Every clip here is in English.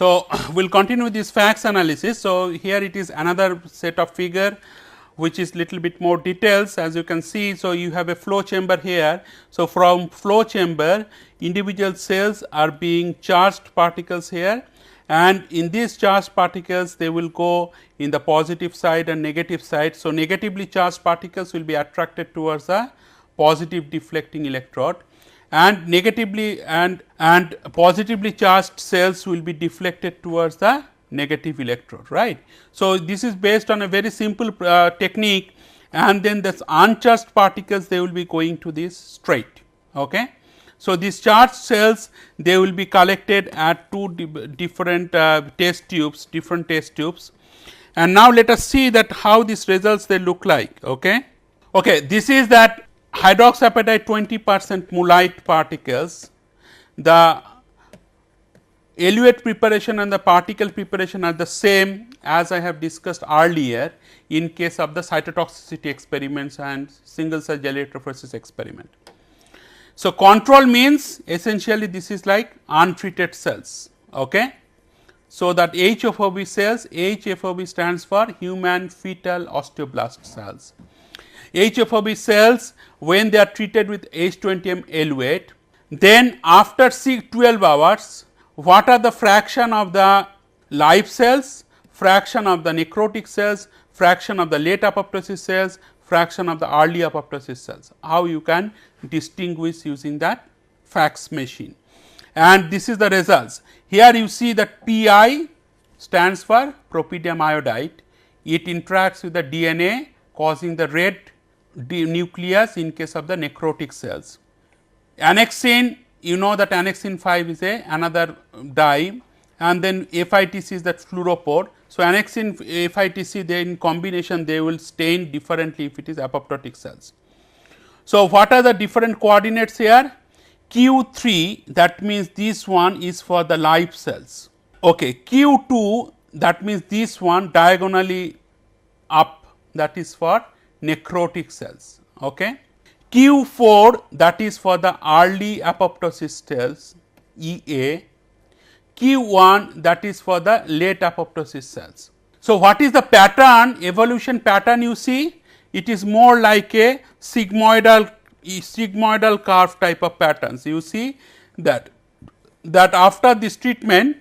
So, we will continue with this facts analysis. So, here it is another set of figure which is little bit more details, as you can see. So, you have a flow chamber here. So, from flow chamber individual cells are being charged particles here, and in these charged particles they will go in the positive side and negative side. So, negatively charged particles will be attracted towards the positive deflecting electrode, and negatively and positively charged cells will be deflected towards the negative electrode, right. So, this is based on a very simple technique, and then this uncharged particles they will be going to this straight. Okay. So, these charged cells they will be collected at two different test tubes, and now let us see that how these results they look like. Okay. Okay, this is that hydroxyapatite 20% mullite particles. The eluate preparation and the particle preparation are the same as I have discussed earlier in case of the cytotoxicity experiments and single cell gel electrophoresis experiment. So, control means essentially this is like untreated cells. Okay. So, that HFOB cells, HFOB stands for human fetal osteoblast cells. HFOB cells when they are treated with H20M eluate, then after 12 hours what are the fraction of the live cells, fraction of the necrotic cells, fraction of the late apoptosis cells, fraction of the early apoptosis cells, how you can distinguish using that fax machine, and this is the results. Here you see that Pi stands for propidium iodide, it interacts with the DNA causing the red nucleus in case of the necrotic cells. Annexin, you know that annexin 5 is another dye, and then FITC is that fluorophore. So, annexin FITC they in combination they will stain differently if it is apoptotic cells. So, what are the different coordinates here? Q3, that means this one is for the live cells. Okay, Q2, that means this one diagonally up, that is for necrotic cells. Okay. Q4, that is for the early apoptosis cells, EA. Q1, that is for the late apoptosis cells. So, what is the pattern, evolution pattern you see? It is more like a sigmoidal curve type of patterns. You see that after this treatment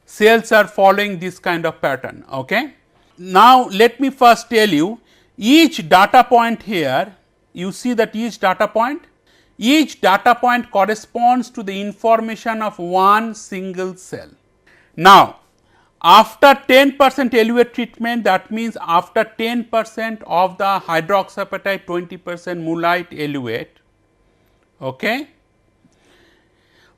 cells are following this kind of pattern. Okay. Now, let me first tell you each data point here, you see that each data point corresponds to the information of one single cell. Now, after 10% eluate treatment, that means after 10% of the hydroxyapatite 20% mullite eluate, okay,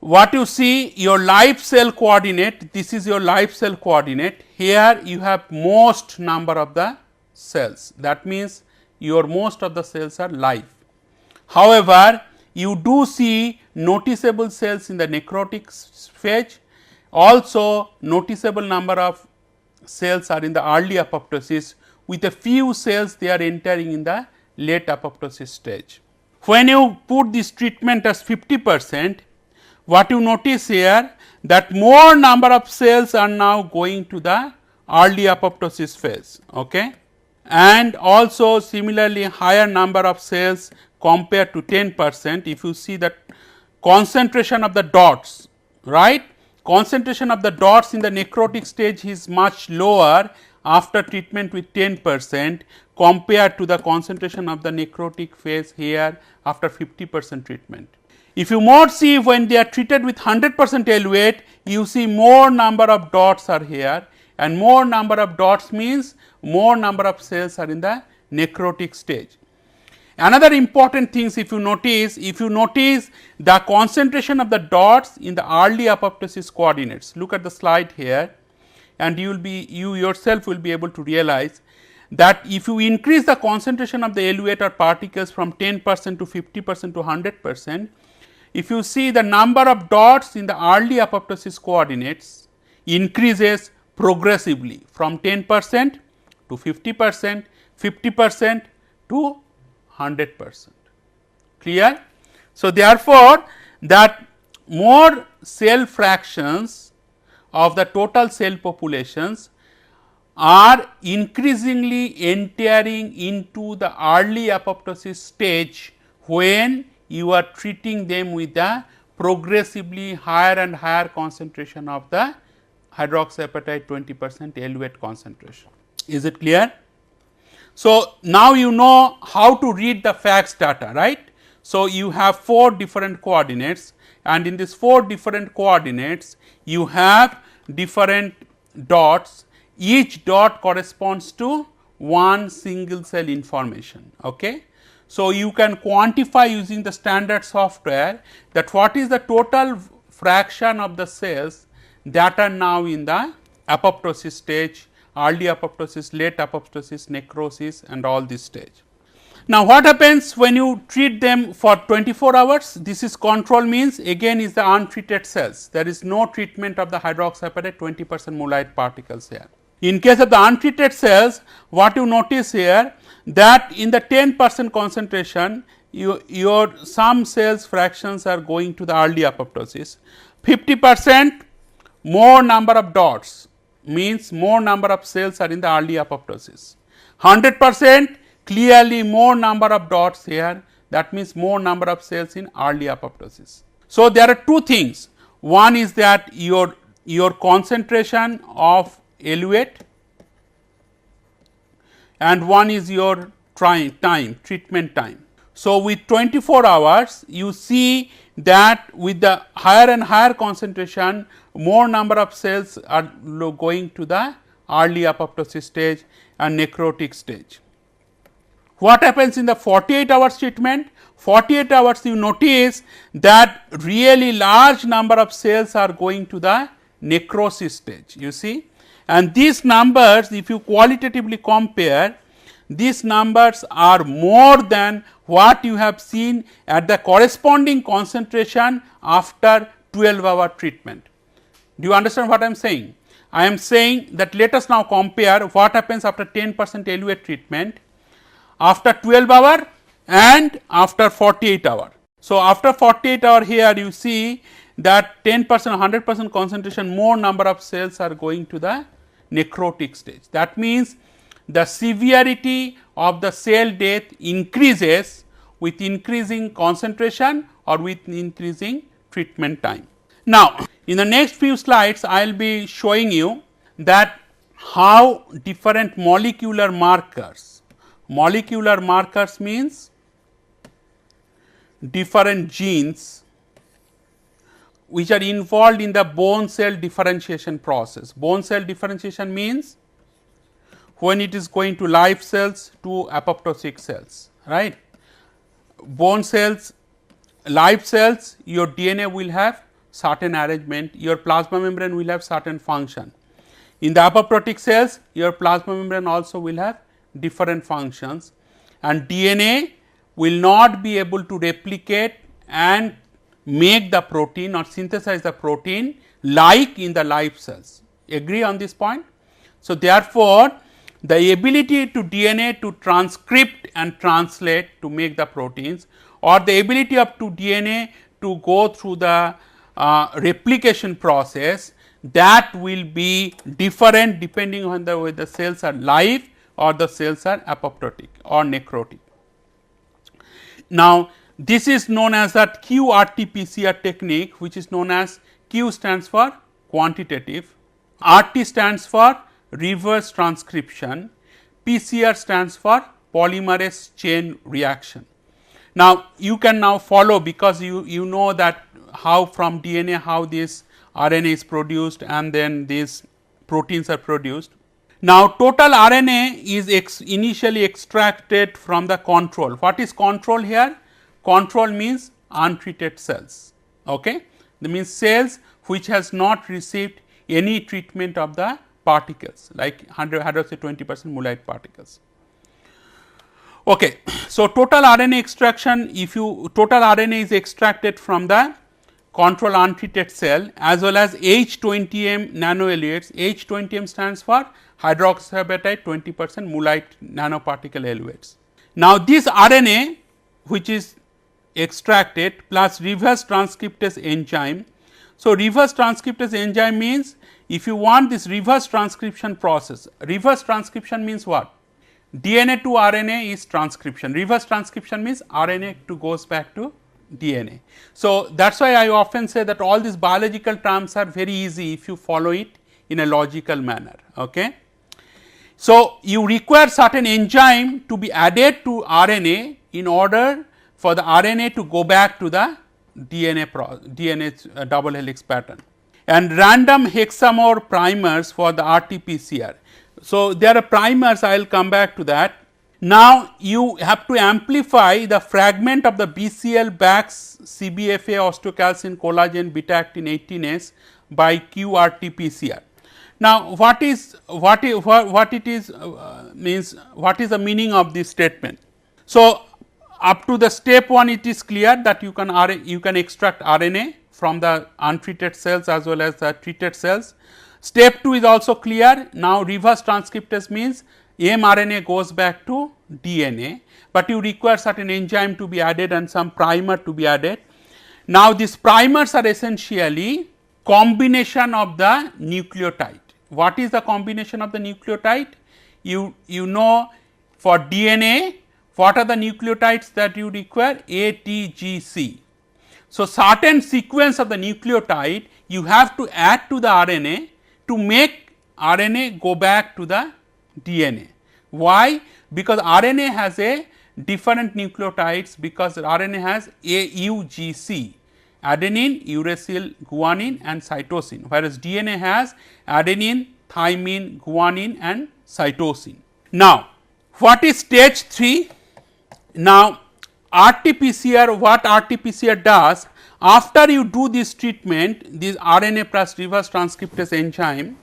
what you see your live cell coordinate, this is your live cell coordinate, here you have most number of the cells, that means your most of the cells are live. However, you do see noticeable cells in the necrotic phase, also noticeable number of cells are in the early apoptosis, with a few cells they are entering in the late apoptosis stage. When you put this treatment as 50%, what you notice here that more number of cells are now going to the early apoptosis phase. Okay. And also similarly higher number of cells compared to 10%, if you see that concentration of the dots, right, concentration of the dots in the necrotic stage is much lower after treatment with 10% compared to the concentration of the necrotic phase here after 50% treatment. If you more see when they are treated with 100% eluate, you see more number of dots are here, and more number of dots means more number of cells are in the necrotic stage. Another important things if you notice the concentration of the dots in the early apoptosis coordinates, look at the slide here, and you yourself will be able to realize that if you increase the concentration of the eluate or particles from 10% to 50% to 100%, if you see the number of dots in the early apoptosis coordinates increases progressively from 10% to 50%, 50% to 100%. Clear? So, therefore, that more cell fractions of the total cell populations are increasingly entering into the early apoptosis stage when you are treating them with the progressively higher and higher concentration of the hydroxyapatite 20% eluate concentration. Is it clear? So, now you know how to read the facts data, right. So, you have 4 different coordinates, and in these 4 different coordinates you have different dots. Each dot corresponds to one single cell information. Okay. So, you can quantify using the standard software that what is the total fraction of the cells that are now in the apoptosis stage, early apoptosis, late apoptosis, necrosis and all this stage. Now, what happens when you treat them for 24 hours? This is control, means again is the untreated cells. There is no treatment of the hydroxyapatite 20% moolite particles here. In case of the untreated cells, what you notice here that in the 10% concentration, your some cells fractions are going to the early apoptosis. 50% more number of dots means more number of cells are in the early apoptosis. 100% clearly more number of dots here, that means more number of cells in early apoptosis. So, there are two things. One is that your concentration of eluate, and one is your treatment time. So, with 24 hours you see that with the higher and higher concentration, more number of cells are going to the early apoptosis stage and necrotic stage. What happens in the 48 hours treatment? 48 hours you notice that really large number of cells are going to the necrosis stage, you see, and these numbers if you qualitatively compare, these numbers are more than what you have seen at the corresponding concentration after 12-hour treatment. Do you understand what I am saying? I am saying that let us now compare what happens after 10% eluate treatment, after 12 hour and after 48 hour. So, after 48 hour here you see that 10% 100% concentration more number of cells are going to the necrotic stage. That means, the severity of the cell death increases with increasing concentration or with increasing treatment time. Now, in the next few slides I will be showing you that how different molecular markers means different genes which are involved in the bone cell differentiation process. Bone cell differentiation means when it is going to live cells to apoptotic cells, right. Bone cells, live cells, your DNA will have certain arrangement, your plasma membrane will have certain function. In the apoptotic cells, your plasma membrane also will have different functions, and DNA will not be able to replicate and make the protein or synthesize the protein like in the live cells. Agree on this point? So, therefore, the ability to DNA to transcript and translate to make the proteins, or the ability of to DNA to go through the replication process, that will be different depending on the whether the cells are live or the cells are apoptotic or necrotic. Now, this is known as that QRT-PCR technique, which is known as Q stands for quantitative, RT stands for reverse transcription, PCR stands for polymerase chain reaction. Now, you can now follow, because you know that how from DNA how this RNA is produced and then these proteins are produced. Now, total RNA is initially extracted from the control. What is control here? Control means untreated cells. Okay? That means cells which has not received any treatment of the particles like 100 20% moolite particles. Okay. So, total RNA extraction, if you total RNA is extracted from the control untreated cell as well as H20M nanoeluates. H20M stands for hydroxyapatite 20% moolite nanoparticle eluates. Now, this RNA which is extracted plus reverse transcriptase enzyme. So, reverse transcriptase enzyme means if you want this reverse transcription process, reverse transcription means what? DNA to RNA is transcription, reverse transcription means RNA to goes back to DNA. So, that is why I often say that all these biological terms are very easy if you follow it in a logical manner. Okay. So, you require certain enzyme to be added to RNA in order for the RNA to go back to the DNA double helix pattern, and random hexamer primers for the RT-PCR. So, there are primers, I will come back to that. Now, you have to amplify the fragment of the BCL Bax CBFA osteocalcin collagen beta actin 18S by QRT-PCR. Now, what is what it is means, what is the meaning of this statement? So, up to the step 1 it is clear that you can extract RNA from the untreated cells as well as the treated cells. Step 2 is also clear. Now, reverse transcriptase means mRNA goes back to DNA, but you require certain enzyme to be added and some primer to be added. Now, these primers are essentially combination of the nucleotide. What is the combination of the nucleotide? You know, for DNA, what are the nucleotides that you require? A, T, G, C. So, certain sequence of the nucleotide you have to add to the RNA to make RNA go back to the DNA. Why? Because RNA has a different nucleotides, because RNA has AUGC, adenine, uracil, guanine and cytosine, whereas DNA has adenine, thymine, guanine and cytosine. Now, what is stage 3? Now, RT-PCR, what RT-PCR does, after you do this treatment, this RNA plus reverse transcriptase enzyme,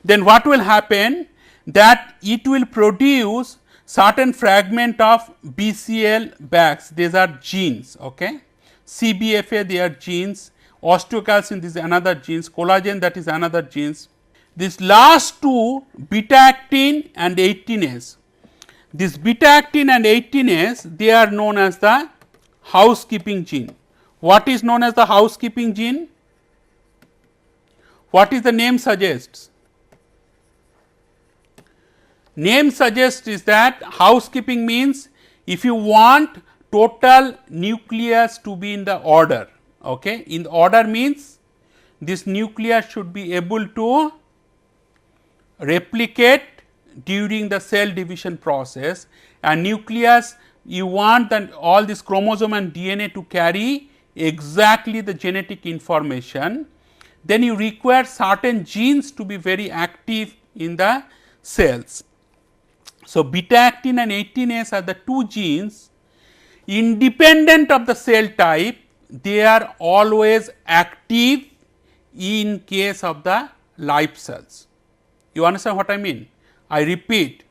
then what will happen, that it will produce certain fragment of BCL Bax, these are genes, okay. CBFA, they are genes, osteocalcin, this is another genes, collagen, that is another genes. These last two, beta actin and 18S, this beta actin and 18S, they are known as the housekeeping gene. What is known as the housekeeping gene? What is the name suggests? Name suggests is that housekeeping means if you want total nucleus to be in the order, okay. In the order means this nucleus should be able to replicate during the cell division process, and nucleus you want that all this chromosome and DNA to carry exactly the genetic information, then you require certain genes to be very active in the cells. So, beta actin and 18S are the two genes independent of the cell type, they are always active in case of the live cells. You understand what I mean? I repeat,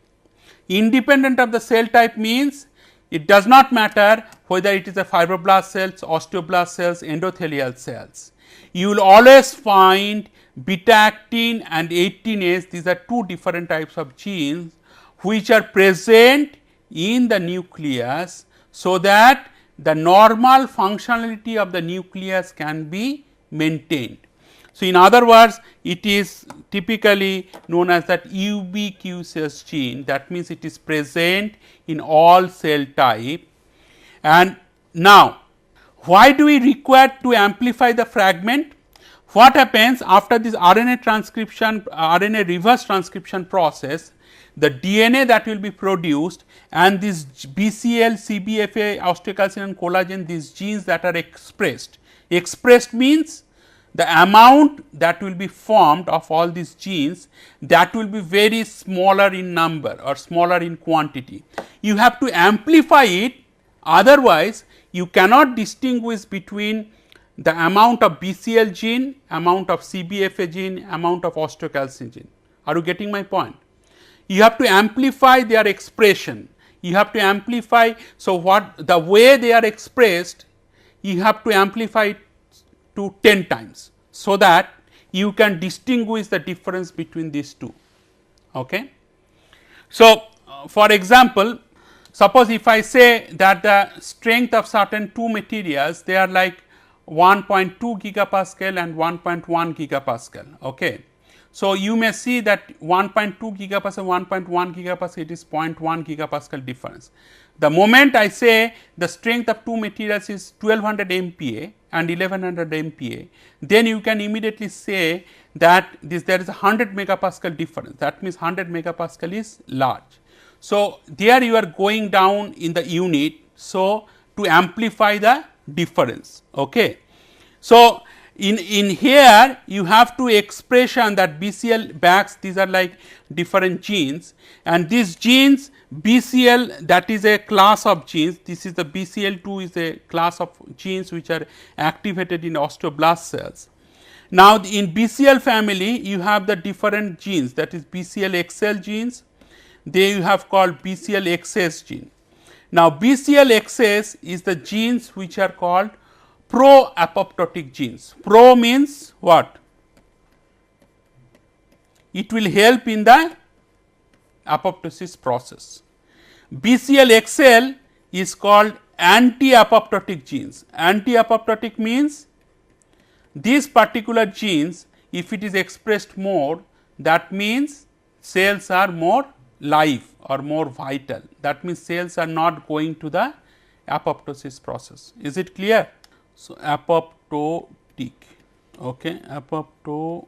independent of the cell type means it does not matter whether it is a fibroblast cells, osteoblast cells, endothelial cells. You will always find beta actin and 18S, these are two different types of genes which are present in the nucleus, so that the normal functionality of the nucleus can be maintained. So, in other words, it is typically known as that ubiquitous gene, that means it is present in all cell type. And now, why do we require to amplify the fragment? What happens after this RNA transcription, RNA reverse transcription process, the DNA that will be produced and this BCL, CBFA, osteocalcin and collagen, these genes that are expressed means the amount that will be formed of all these genes, that will be very smaller in number or smaller in quantity. You have to amplify it, otherwise you cannot distinguish between the amount of BCL gene, amount of CBFA gene, amount of osteocalcin gene. Are you getting my point? You have to amplify their expression, you have to amplify. So, what the way they are expressed, you have to amplify it to 10 times, so that you can distinguish the difference between these two. Okay. So, for example, suppose if I say that the strength of certain two materials, they are like 1.2 gigapascal and 1.1 gigapascal. Okay. So, you may see that 1.2 gigapascal, 1.1 gigapascal, it is 0.1 gigapascal difference. The moment I say the strength of two materials is 1200 MPa and 1100 MPa, then you can immediately say that there is a 100 megapascal difference. That means 100 megapascal is large. So, there you are going down in the unit. So, to amplify the difference. Okay. So, in here you have to expression that BCl BAX, these are like different genes, and these genes BCl, that is a class of genes, this is the BCl2 is a class of genes which are activated in osteoblast cells. Now, in BCl family you have the different genes, that is BCl-XL genes, they you have called BCl-XS gene. Now, BCl-XS is the genes which are called pro-apoptotic genes. Pro means what? It will help in the apoptosis process. BCl-XL is called anti-apoptotic genes. Anti-apoptotic means these particular genes, if it is expressed more, that means cells are more live or more vital. That means cells are not going to the apoptosis process. Is it clear? So, apoptotic, okay, apoptotic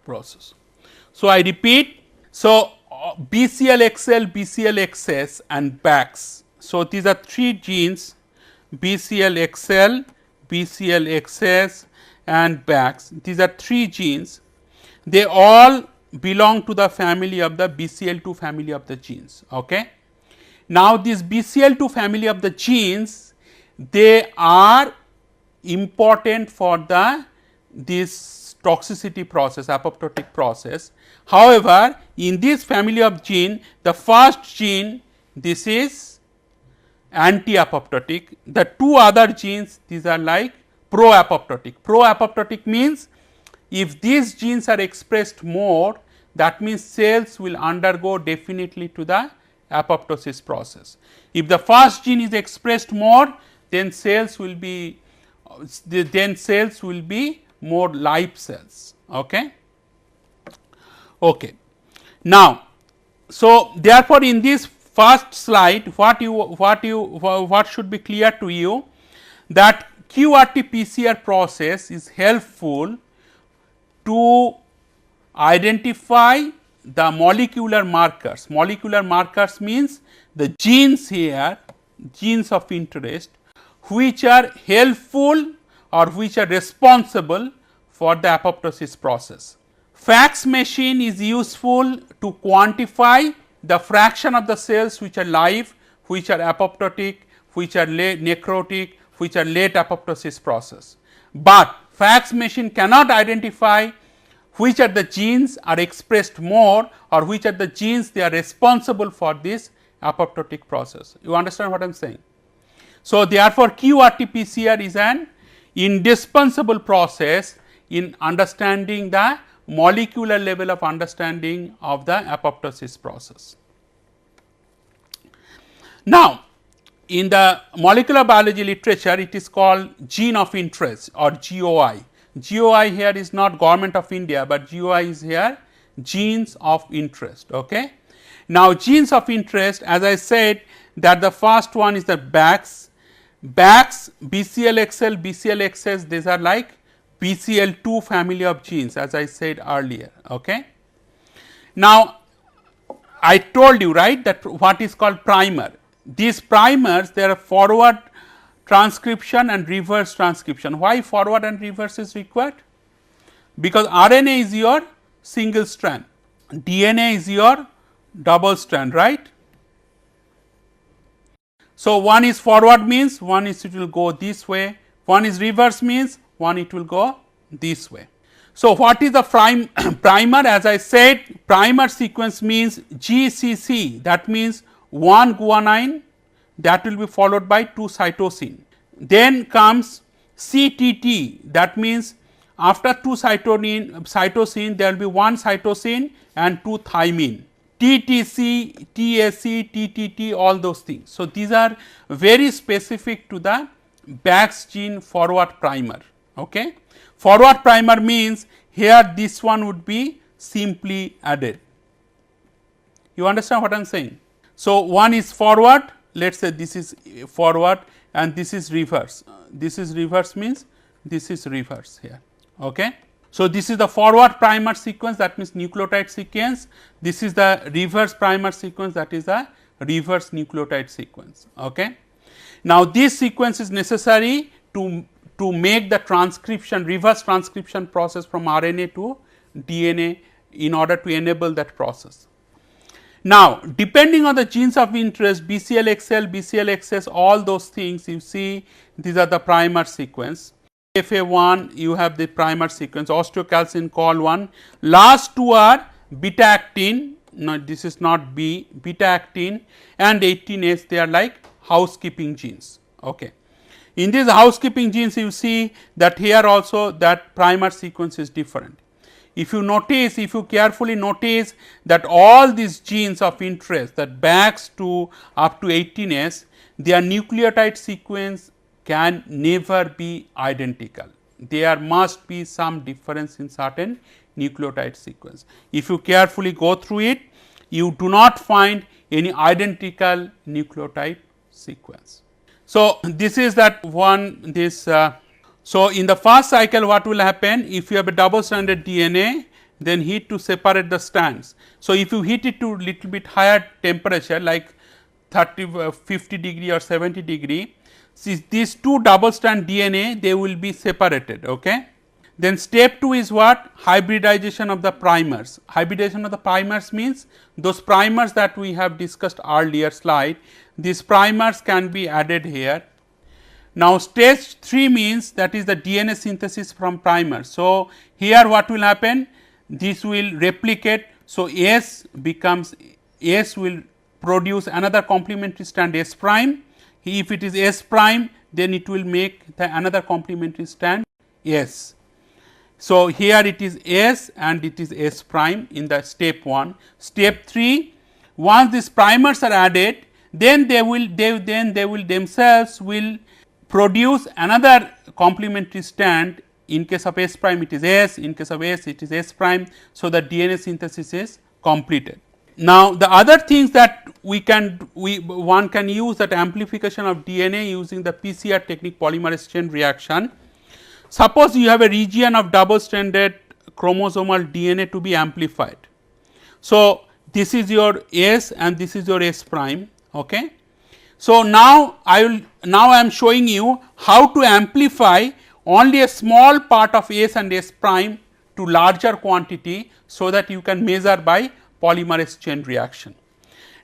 process. So, I repeat, so BCl-XL, BCl-XS and BAX. So, these are three genes, BCl-XL, BCl-XS and BAX. These are three genes, they all belong to the family of the BCl2 family of the genes. Okay. Now, this BCl2 family of the genes, they are important for the this toxicity process, apoptotic process. However, in this family of gene, the first gene, this is anti-apoptotic, the two other genes, these are like pro-apoptotic. Pro-apoptotic means if these genes are expressed more, that means cells will undergo definitely to the apoptosis process. If the first gene is expressed more, then cells will be more live cells. Okay. Okay. Now, so therefore, in this first slide, what should be clear to you, that QRT PCR process is helpful to identify the molecular markers. Molecular markers means the genes here, genes of interest, which are helpful or which are responsible for the apoptosis process. FACS machine is useful to quantify the fraction of the cells which are live, which are apoptotic, which are late necrotic, which are late apoptosis process. But FACS machine cannot identify which are the genes are expressed more or which are the genes they are responsible for this apoptotic process. You understand what I am saying? So, therefore, QRT PCR is an indispensable process in understanding the molecular level of understanding of the apoptosis process. Now, in the molecular biology literature, it is called gene of interest or GOI. GOI here is not Government of India, but GOI is here genes of interest. Okay. Now, genes of interest, as I said, that the first one is the BAX. BAX, BCl-XL, BCl-XS, these are like BCl2 family of genes, as I said earlier. Okay. Now, I told you, right, that what is called primer. These primers, they are forward transcription and reverse transcription. Why forward and reverse is required? Because RNA is your single strand, DNA is your double strand, right. So, one is forward means one is it will go this way, one is reverse means one it will go this way. So, what is the primer? As I said, primer sequence means GCC, that means one guanine, that will be followed by 2 cytosine. Then comes CTT, that means after 2 cytosine there will be 1 cytosine and 2 thymine. TTC, TSC, TTT, all those things. So, these are very specific to the Bax gene forward primer. Okay. Forward primer means here this one would be simply added. You understand what I am saying? So, one is forward, let us say this is forward and this is reverse. This is reverse means this is reverse here. Okay. So, this is the forward primer sequence, that means nucleotide sequence. This is the reverse primer sequence, that is the reverse nucleotide sequence. Okay. Now, this sequence is necessary to make the transcription, reverse transcription process from RNA to DNA in order to enable that process. Now, depending on the genes of interest, BCL-XL, BCL-XS, all those things you see, these are the primer sequence. FA1, you have the primer sequence, osteocalcin col1, last two are beta actin, no, this is not B, beta actin and 18S, they are like housekeeping genes. Okay. In these housekeeping genes, you see that here also that primer sequence is different. If you notice, if you carefully notice that all these genes of interest, that Bax to up to 18S, their nucleotide sequence can never be identical. There must be some difference in certain nucleotide sequence. If you carefully go through it, you do not find any identical nucleotide sequence. So, this is that one this so, in the first cycle what will happen, if you have a double stranded DNA, then heat to separate the strands. So, if you heat it to little bit higher temperature like 50 degree or 70 degree, see these two double strand DNA, they will be separated. Okay. Then step 2 is what? Hybridization of the primers. Hybridization of the primers means those primers that we have discussed earlier slide, these primers can be added here. Now, stage 3 means that is the DNA synthesis from primers. So, here what will happen? This will replicate. So, S becomes S will produce another complementary strand S prime. If it is S prime, then it will make the another complementary strand S. So, here it is S and it is S prime in the step 1. Step 3, once these primers are added, then they will themselves will produce another complementary strand. In case of S prime it is S, in case of S it is S prime. So, the DNA synthesis is completed. Now, the other things that one can use that amplification of DNA using the PCR technique, polymerase chain reaction. Suppose you have a region of double stranded chromosomal DNA to be amplified. So, this is your S and this is your S prime. Okay. So, now I am showing you how to amplify only a small part of S and S prime to larger quantity, so that you can measure by polymerase chain reaction.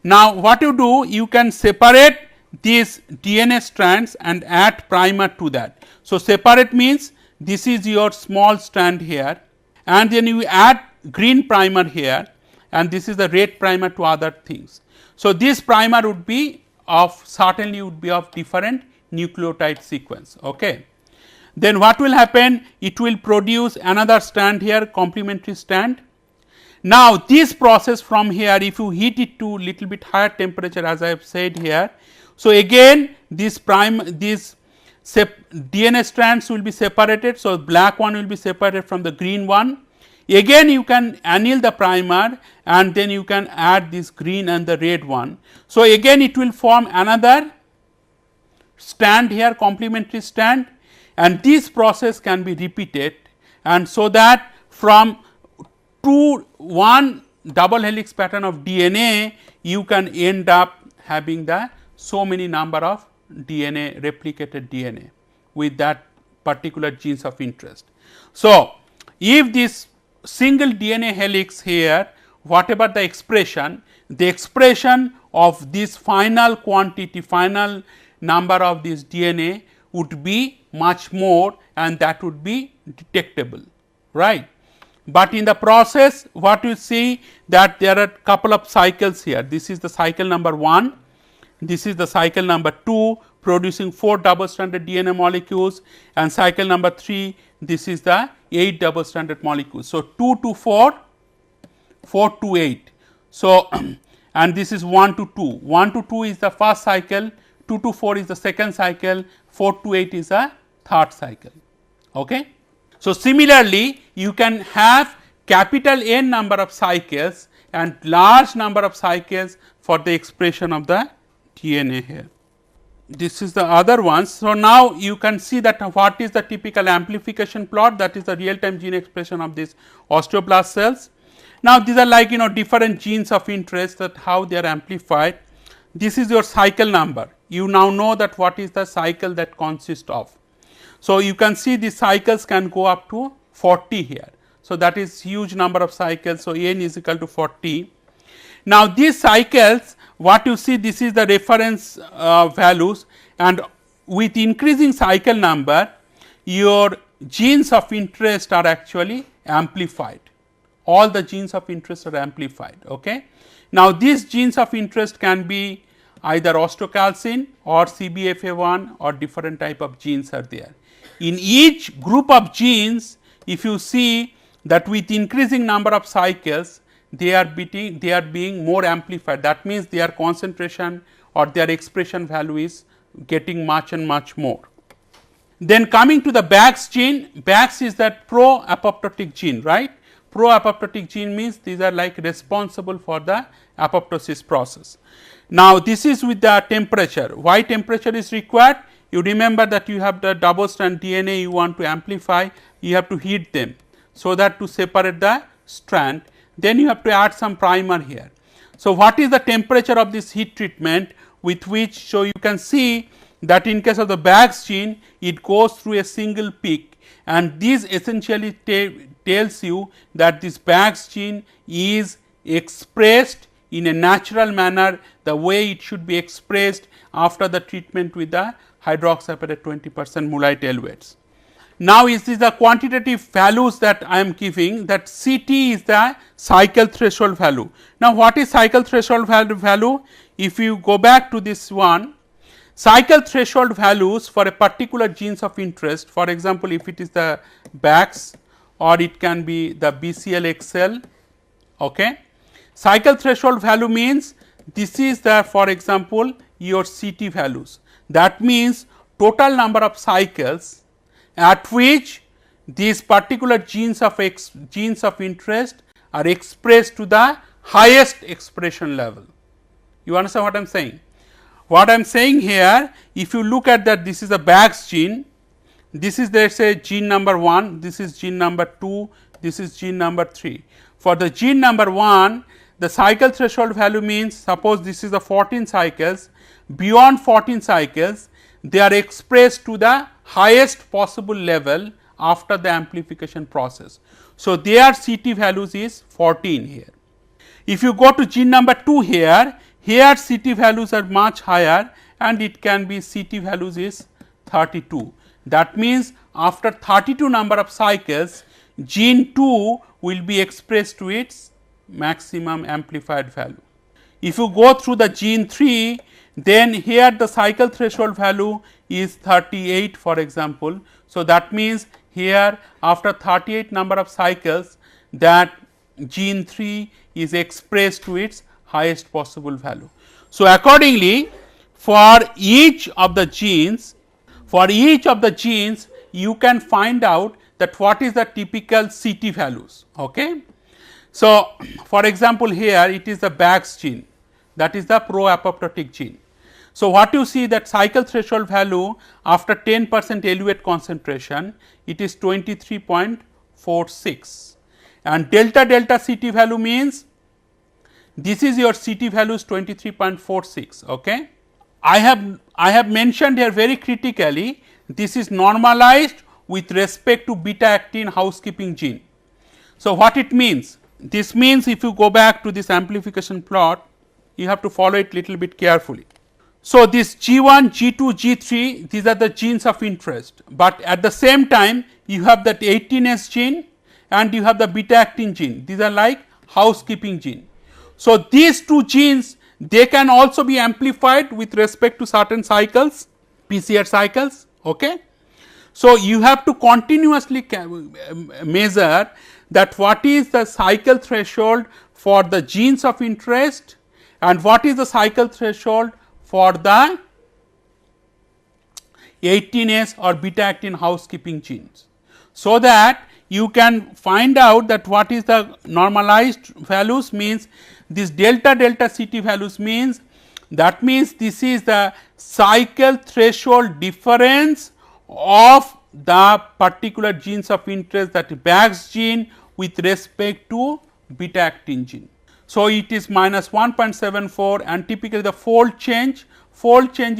Now, what you do, you can separate these DNA strands and add primer to that. So, separate means this is your small strand here and then you add green primer here and this is the red primer to other things. So, this primer would be of certainly would be of different nucleotide sequence. Okay. Then what will happen? It will produce another strand here, complementary strand. Now, this process from here, if you heat it to little bit higher temperature, as I have said here. So, again this DNA strands will be separated. So, black one will be separated from the green one. Again you can anneal the primer and then you can add this green and the red one. So, again it will form another strand here, complementary strand, and this process can be repeated, and so that from one double helix pattern of DNA you can end up having the so many number of DNA, replicated DNA with that particular genes of interest. So, if this single DNA helix here, whatever the expression of this final quantity, final number of this DNA would be much more, and that would be detectable, right. But in the process what you see that there are couple of cycles here. This is the cycle number 1, this is the cycle number 2 producing 4 double stranded DNA molecules, and cycle number 3, this is the 8 double stranded molecules. So, 2 to 4, 4 to 8. So, and this is 1 to 2, 1 to 2 is the first cycle, 2 to 4 is the second cycle, 4 to 8 is a third cycle. Okay. So, similarly, you can have capital N number of cycles and large number of cycles for the expression of the DNA here. This is the other one. So, now you can see that what is the typical amplification plot, that is the real time gene expression of these osteoblast cells. Now, these are like different genes of interest, that how they are amplified. This is your cycle number. You now know that what is the cycle that consists of. So, you can see the cycles can go up to 40 here. So, that is huge number of cycles. So, n is equal to 40. Now, these cycles, what you see, this is the reference values, and with increasing cycle number your genes of interest are actually amplified. All the genes of interest are amplified. Okay. Now, these genes of interest can be either osteocalcin or CBFA1 or different type of genes are there. In each group of genes, if you see that with increasing number of cycles, they are being more amplified. That means their concentration or their expression value is getting much and much more. Then coming to the BAX gene, BAX is that pro-apoptotic gene, right. Pro-apoptotic gene means these are like responsible for the apoptosis process. Now, this is with the temperature. Why temperature is required? You remember that you have the double strand DNA you want to amplify, you have to heat them, so that to separate the strand. Then you have to add some primer here. So, what is the temperature of this heat treatment with which, so you can see that in case of the BAX gene, it goes through a single peak, and this essentially tells you that this BAX gene is expressed in a natural manner, the way it should be expressed after the treatment with the hydroxyapatite 20% mullite eluates. Now, is this the quantitative values that I am giving, that CT is the cycle threshold value. Now, what is cycle threshold value? If you go back to this one, cycle threshold values for a particular genes of interest, for example, if it is the BAX or it can be the BCL-XL. Okay. Cycle threshold value means this is the, for example, your CT values. That means total number of cycles at which these particular genes of interest are expressed to the highest expression level. You understand what I am saying? What I am saying here, if you look at that, this is a BAX gene, this is, let us say, gene number 1, this is gene number 2, this is gene number 3. For the gene number 1, the cycle threshold value means, suppose this is the 14 cycles, beyond 14 cycles they are expressed to the highest possible level after the amplification process. So, their CT values is 14 here. If you go to gene number 2 here CT values are much higher, and it can be CT values is 32. That means, after 32 number of cycles, gene 2 will be expressed to its maximum amplified value. If you go through the gene 3, then here the cycle threshold value is 38, for example. So, that means here after 38 number of cycles, that gene 3 is expressed to its highest possible value. So, accordingly, for each of the genes you can find out that what is the typical CT values. Okay. So, for example, here it is the BAX gene, that is the pro-apoptotic gene. So, what you see, that cycle threshold value after 10% eluate concentration, it is 23.46, and delta CT value means this is your CT value is 23.46. Okay. I have mentioned here very critically, this is normalized with respect to beta actin housekeeping gene. So, what it means? This means, if you go back to this amplification plot, you have to follow it little bit carefully. So, this G1, G2, G3, these are the genes of interest, but at the same time you have that 18S gene and you have the beta actin gene, these are like housekeeping gene. So, these two genes, they can also be amplified with respect to certain cycles, PCR cycles. Okay. So, you have to continuously measure that what is the cycle threshold for the genes of interest and what is the cycle threshold for the 18S or beta actin housekeeping genes. So that you can find out that what is the normalized values means this delta delta CT values means that means this is the cycle threshold difference of the particular genes of interest, that BAX gene with respect to beta actin gene. So, it is minus 1.74 and typically the fold change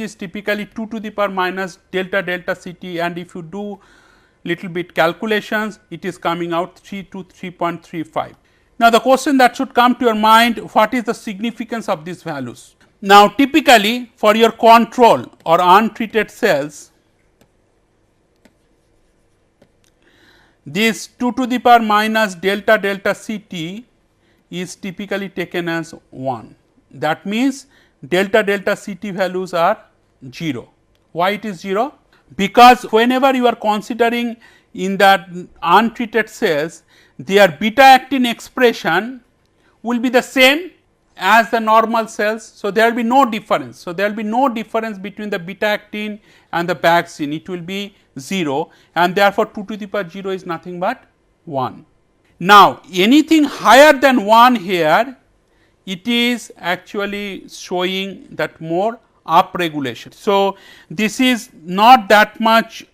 is typically 2 to the power minus delta delta CT, and if you do little bit calculations it is coming out 3 to 3.35. Now, the question that should come to your mind, what is the significance of these values? Now, typically for your control or untreated cells, this 2 to the power minus delta delta CT is typically taken as 1. That means, delta delta CT values are 0. Why it is 0? Because whenever you are considering in that untreated cells, their beta actin expression will be the same as the normal cells. So, there will be no difference. So, there will be no difference between the beta actin and the BAX gene, it will be 0, and therefore, 2 to the power 0 is nothing but 1. Now, anything higher than 1 here, it is actually showing that more upregulation. So, this is not that much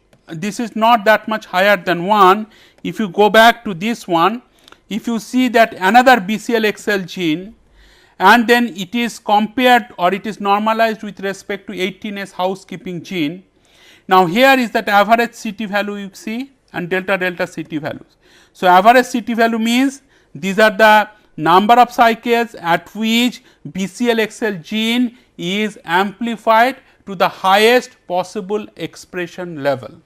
higher than 1. If you go back to this one, if you see that another BCL-XL gene and then it is compared or it is normalized with respect to 18S housekeeping gene. Now, here is that average CT value you see and delta delta CT values. So, average CT value means these are the number of cycles at which BCL-XL gene is amplified to the highest possible expression level.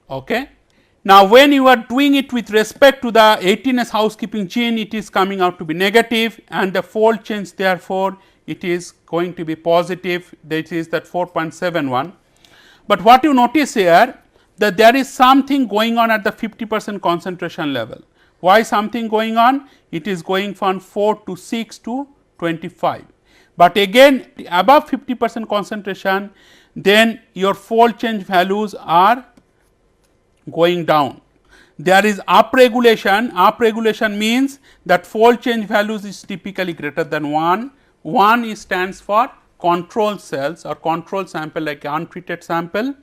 Okay. Now, when you are doing it with respect to the 18S housekeeping gene, it is coming out to be negative and the fold change therefore, it is going to be positive, that is that 4.71. But what you notice here that there is something going on at the 50% concentration level. Why something going on? It is going from 4 to 6 to 25. But again above 50% concentration, then your fold change values are going down. There is upregulation. Upregulation means that fold change values is typically greater than 1. 1 is stands for control cells or control sample like untreated sample,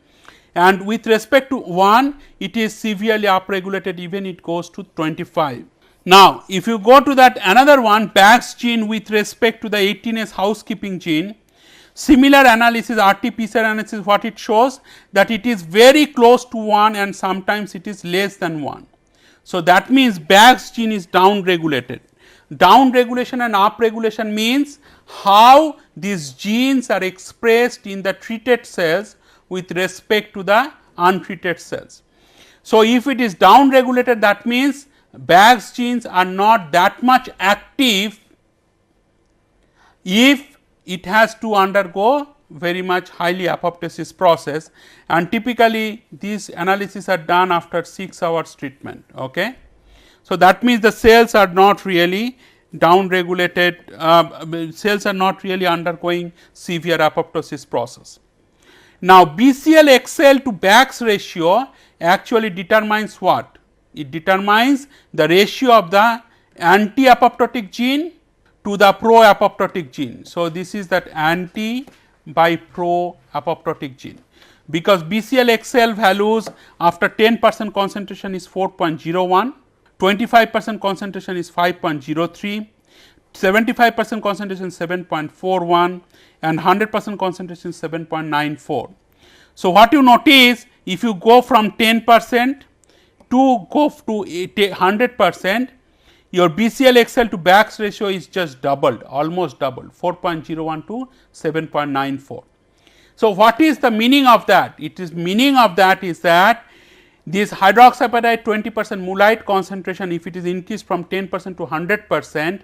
and with respect to 1 it is severely upregulated, even it goes to 25. Now, if you go to that another one BAX gene with respect to the 18S housekeeping gene, similar analysis RT-PCR analysis, what it shows that it is very close to 1 and sometimes it is less than 1. So, that means BAX gene is down regulated. Down regulation and up regulation means how these genes are expressed in the treated cells with respect to the untreated cells. So, if it is down regulated, that means BAX genes are not that much active if it has to undergo very much highly apoptosis process, and typically these analyses are done after 6 hours treatment. Okay. So, that means the cells are not really down regulated, cells are not really undergoing severe apoptosis process. Now, BCL-XL to BAX ratio actually determines what? It determines the ratio of the anti-apoptotic gene to the pro-apoptotic gene. So, this is that anti by pro-apoptotic gene, because BCL-XL values after 10% concentration is 4.01, 25% concentration is 5.03, 75% concentration is 7.41 and 100% concentration is 7.94. So, what you notice, if you go from 10% to go to 100%, your BCL-XL to BAX ratio is just doubled, almost doubled, 4.01 to 7.94. So, what is the meaning of that? It is meaning of that is that this hydroxyapatite 20% mullite concentration, if it is increased from 10% to 100%,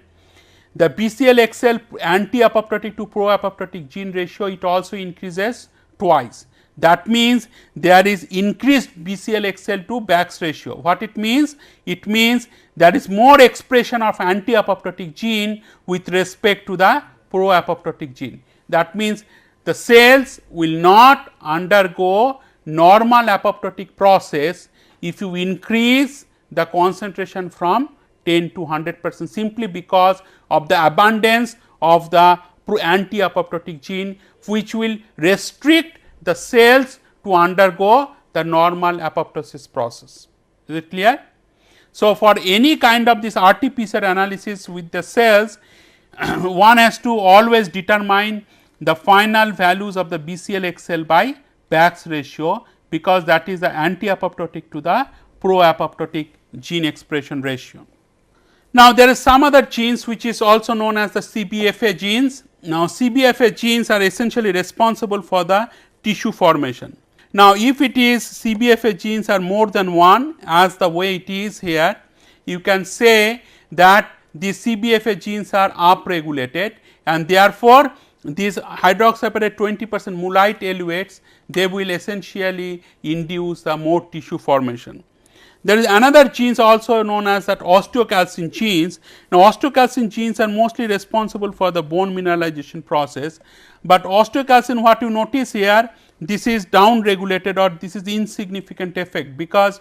the BCL-XL anti-apoptotic to pro-apoptotic gene ratio, it also increases twice. That means there is increased BCL-XL to BAX ratio. What it means? It means there is more expression of anti-apoptotic gene with respect to the pro-apoptotic gene. That means the cells will not undergo normal apoptotic process if you increase the concentration from 10 to 100% simply because of the abundance of the anti-apoptotic gene, which will restrict the cells to undergo the normal apoptosis process. Is it clear? So, for any kind of this RT-PCR analysis with the cells, one has to always determine the final values of the BCL-XL by Bax ratio, because that is the anti-apoptotic to the pro-apoptotic gene expression ratio. Now, there is some other genes which is also known as the CBFA genes. Now, CBFA genes are essentially responsible for the tissue formation. Now, if it is CBFA genes are more than one, as the way it is here, you can say that the CBFA genes are upregulated, and therefore, these hydroxyapatite 20% mullite eluates, they will essentially induce the more tissue formation. There is another genes also known as that osteocalcin genes. Now, osteocalcin genes are mostly responsible for the bone mineralization process, but osteocalcin, what you notice here, this is down regulated, or this is insignificant effect, because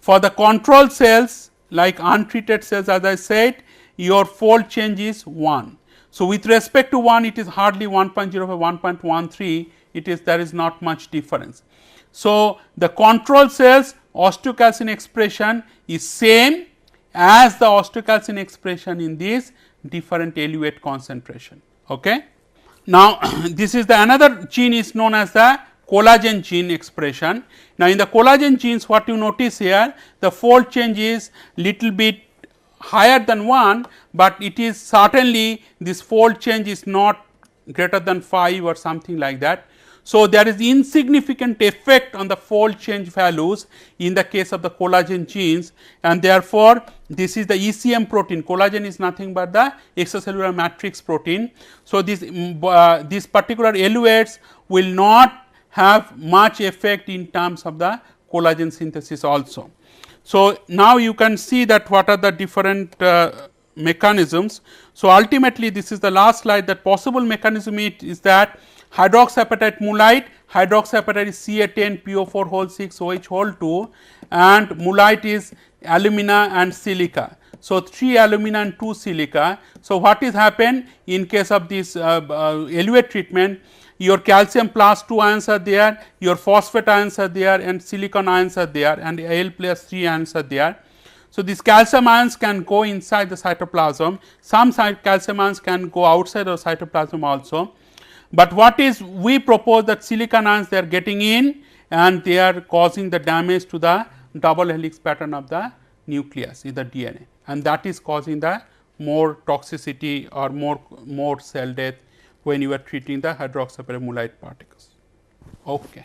for the control cells like untreated cells, as I said, your fold change is 1. So, with respect to 1, it is hardly 1.05, 1.13, it is, there is not much difference. So, the control cells osteocalcin expression is same as the osteocalcin expression in this different eluate concentration. Okay. Now, this is the another gene is known as the collagen gene expression. Now, in the collagen genes, what you notice here, the fold change is little bit higher than 1, but it is certainly this fold change is not greater than 5 or something like that. So, there is insignificant effect on the fold change values in the case of the collagen genes, and therefore, this is the ECM protein. Collagen is nothing but the extracellular matrix protein. So, these particular eluates will not have much effect in terms of the collagen synthesis also. So, now you can see that what are the different mechanisms. So, ultimately this is the last slide, that possible mechanism is that hydroxyapatite mullite, hydroxyapatite is Ca10 PO4 whole 6 OH whole 2, and mullite is alumina and silica. So, 3 alumina and 2 silica. So, what is happened in case of this eluate treatment, your calcium plus 2 ions are there, your phosphate ions are there, and silicon ions are there, and Al plus 3 ions are there. So, these calcium ions can go inside the cytoplasm, some calcium ions can go outside of cytoplasm also. But what is we propose that silicon ions they are getting in and they are causing the damage to the double helix pattern of the nucleus in the DNA, and that is causing the more toxicity or more cell death when you are treating the hydroxyapatite mullite particles. Okay.